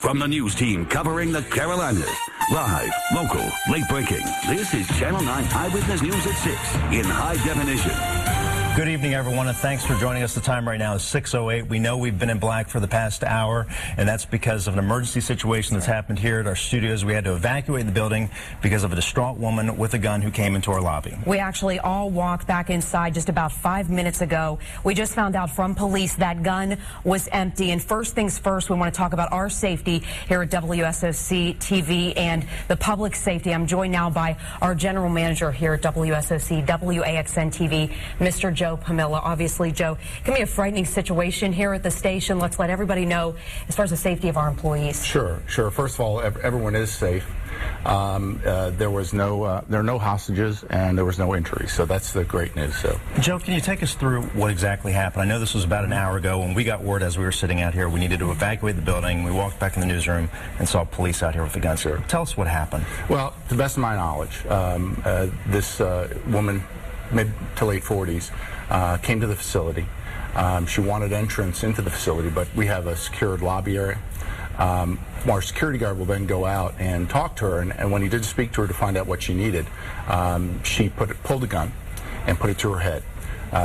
from the news team covering the Carolinas. Live, local, late-breaking. This is Channel 9 Eyewitness News at 6 in high definition. Good evening, everyone, and thanks for joining us. The time right now is 6:08. We know we've been in black for the past hour, and that's because of an emergency situation that's happened here at our studios. We had to evacuate the building because of a distraught woman with a gun who came into our lobby. We actually all walked back inside just about 5 minutes ago. We just found out from police that gun was empty. And first things first, we want to talk about our safety here at WSOC TV and the public safety. I'm joined now by our general manager here at WSOC, WAXN TV, Mr. Joe Pamela. Obviously, Joe, it can be a frightening situation here at the station. Let's let everybody know as far as the safety of our employees. Sure. First of all, everyone is safe. There are no hostages and there was no injuries, so that's the great news. So, Joe, can you take us through what exactly happened? I know this was about an hour ago when we got word as we were sitting out here we needed to evacuate the building. We walked back in the newsroom and saw police out here with the guns. Sure. Tell us what happened. Well, to the best of my knowledge, this woman, mid to late 40s, came to the facility. She wanted entrance into the facility, but we have a secured lobby area. Our security guard will then go out and talk to her, and when he did speak to her to find out what she needed, she pulled a gun and put it to her head.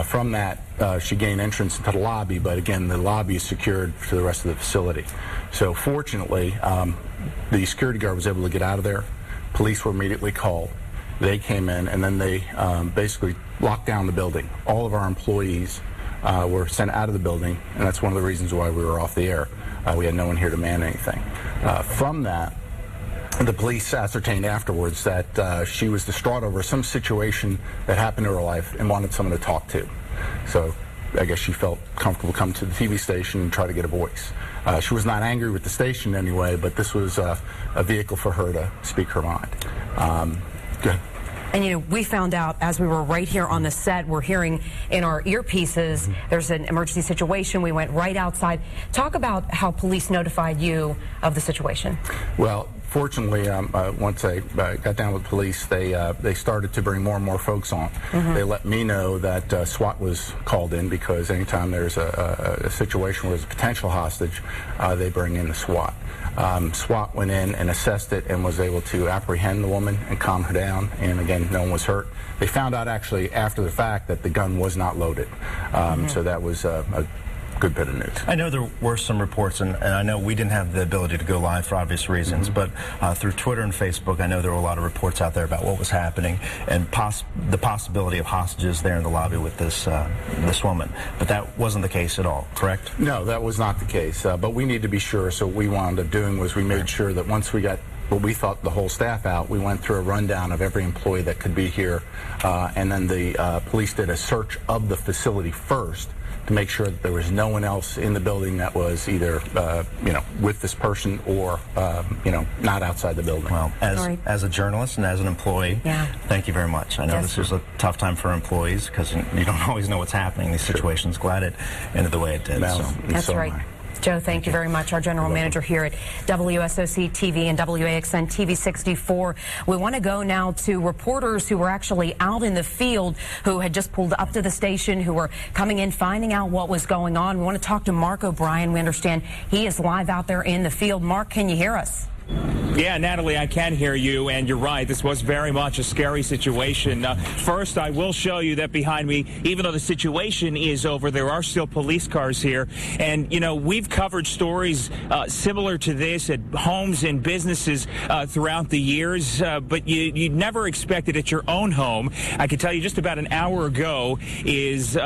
From that, she gained entrance into the lobby, but again, the lobby is secured to the rest of the facility. So fortunately, the security guard was able to get out of there. Police were immediately called. They came in, and then they basically locked down the building. All of our employees were sent out of the building, and that's one of the reasons why we were off the air. We had no one here to man anything. From that, the police ascertained afterwards that she was distraught over some situation that happened in her life and wanted someone to talk to. So I guess she felt comfortable coming to the TV station and try to get a voice. She was not angry with the station anyway, but this was a vehicle for her to speak her mind. Good. And, you know, we found out as we were right here on the set, we're hearing in our earpieces, there's an emergency situation. We went right outside. Talk about how police notified you of the situation. Well, fortunately, once I got down with police, they started to bring more and more folks on. They let me know that SWAT was called in because anytime there's a situation where there's a potential hostage, they bring in the SWAT. SWAT went in and assessed it and was able to apprehend the woman and calm her down, and again, no one was hurt. They found out actually after the fact that the gun was not loaded, so that was a good bit of news. I know there were some reports, and I know we didn't have the ability to go live for obvious reasons, but through Twitter and Facebook, I know there were a lot of reports out there about what was happening and the possibility of hostages there in the lobby with this woman. But that wasn't the case at all, correct? No, that was not the case, but we need to be sure, so what we wound up doing was we made sure that once we got what we thought the whole staff out, we went through a rundown of every employee that could be here, and then the police did a search of the facility first to make sure that there was no one else in the building that was either, with this person or, not outside the building. Well, as a journalist and as an employee, thank you very much. I know this was a tough time for employees because you don't always know what's happening in these situations. Glad it ended the way it did. That's right. Joe, thank you very much. Our general manager here at WSOC TV and WAXN TV 64. We want to go now to reporters who were actually out in the field, who had just pulled up to the station, who were coming in, finding out what was going on. We want to talk to Mark O'Brien. We understand he is live out there in the field. Mark, can you hear us? Yeah, Natalie, I can hear you, and you're right. This was very much a scary situation. First, I will show you that behind me, even though the situation is over, there are still police cars here. And, we've covered stories similar to this at homes and businesses throughout the years, but you'd never expect it at your own home. I can tell you just about an hour ago is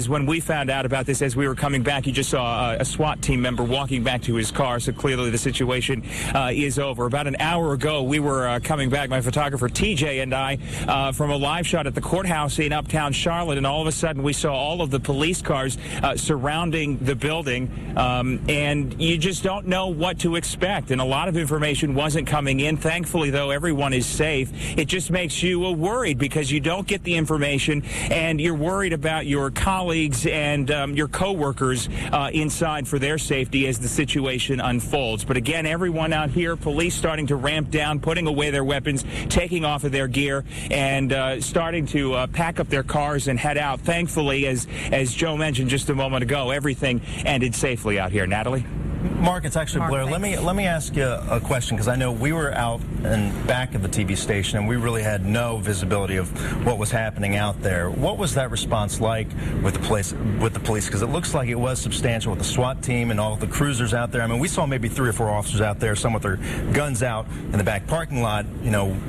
when we found out about this. As we were coming back, you just saw a SWAT team member walking back to his car, so clearly the situation is over. About an hour ago, we were coming back, my photographer TJ and I, from a live shot at the courthouse in uptown Charlotte, and all of a sudden we saw all of the police cars surrounding the building, and you just don't know what to expect, and a lot of information wasn't coming in. Thankfully, though, everyone is safe. It just makes you worried because you don't get the information, and you're worried about your colleagues and your co-workers inside for their safety as the situation unfolds. But again, everyone out here, police starting to ramp down, putting away their weapons, taking off of their gear, and starting to pack up their cars and head out. Thankfully, as Joe mentioned just a moment ago, everything ended safely out here. Natalie? Mark, it's actually Mark, Blair. thanks. Let me ask you a question, because I know we were out and back of the TV station, and we really had no visibility of what was happening out there. What was that response like with the police? Because it looks like it was substantial with the SWAT team and all the cruisers out there. I mean, we saw maybe 3 or 4 officers out there, some with their guns out in the back parking lot,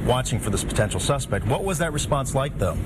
watching for this potential suspect. What was that response like, though?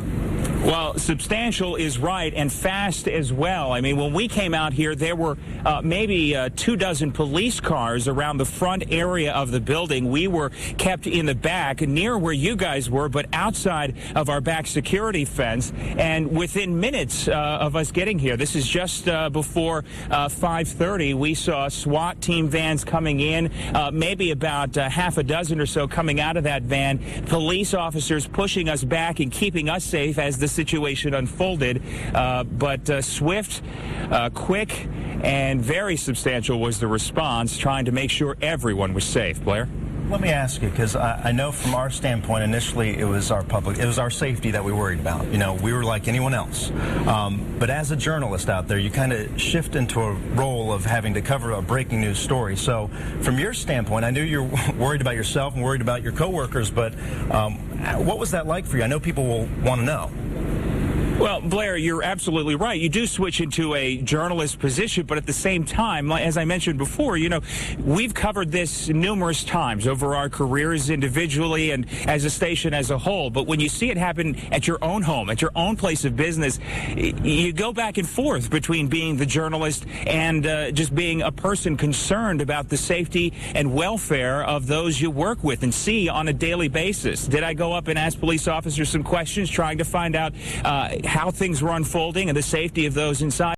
Well, substantial is right, and fast as well. I mean, when we came out here, there were maybe 24 police cars around the front area of the building. We were kept in the back, near where you guys were, but outside of our back security fence. And within minutes of us getting here, this is just before 5:30, we saw SWAT team vans coming in, maybe about half a dozen or so coming out of that van, police officers pushing us back and keeping us safe as the situation unfolded. But swift, quick, and very substantial was the response, trying to make sure everyone was safe. Blair? Let me ask you, because I know from our standpoint, initially it was our safety that we worried about. We were like anyone else. But as a journalist out there, you kind of shift into a role of having to cover a breaking news story. So from your standpoint, I knew you're worried about yourself and worried about your coworkers, but what was that like for you? I know people will want to know. Well, Blair, you're absolutely right. You do switch into a journalist position, but at the same time, as I mentioned before, we've covered this numerous times over our careers individually and as a station as a whole. But when you see it happen at your own home, at your own place of business, you go back and forth between being the journalist and just being a person concerned about the safety and welfare of those you work with and see on a daily basis. Did I go up and ask police officers some questions, trying to find out how things were unfolding and the safety of those inside?